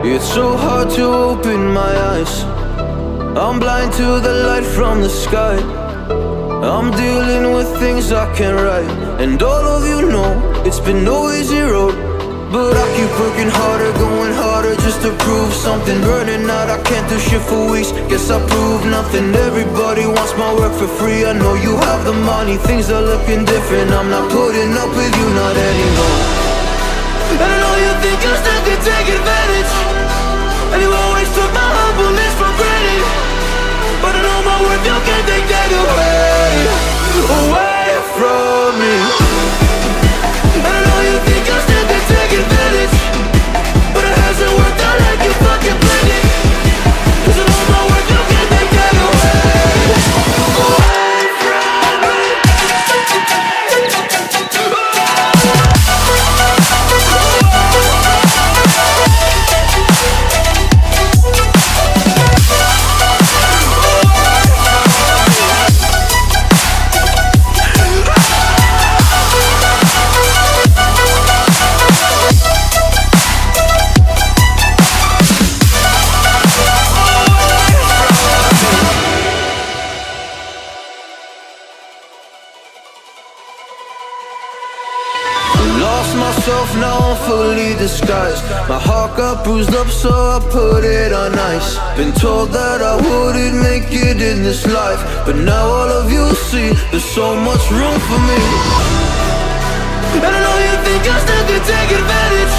It's so hard to open my eyes. I'm blind to the light from the sky. I'm dealing with things I can't write. And all of you know it's been no easy road, but I keep working harder, going harder just to prove something. Burning out, I can't do shit for weeks. Guess I prove nothing. Everybody wants my work for free. I know you have the money, things are looking different. I'm not putting up with you, not anymore. And I know you think you still can take advantage, and you always took my humbleness for granted. But I know my worth, you can't take that away from me. And I know you think you still can take advantage, but it hasn't worked out like you fucking planned it. 'Cause I know my worth, you can't take that away from me. Lost myself, now I'm fully disguised. My heart got bruised up, so I put it on ice. Been told that I wouldn't make it in this life, but now all of you see there's so much room for me. And I know you think I still can take advantage,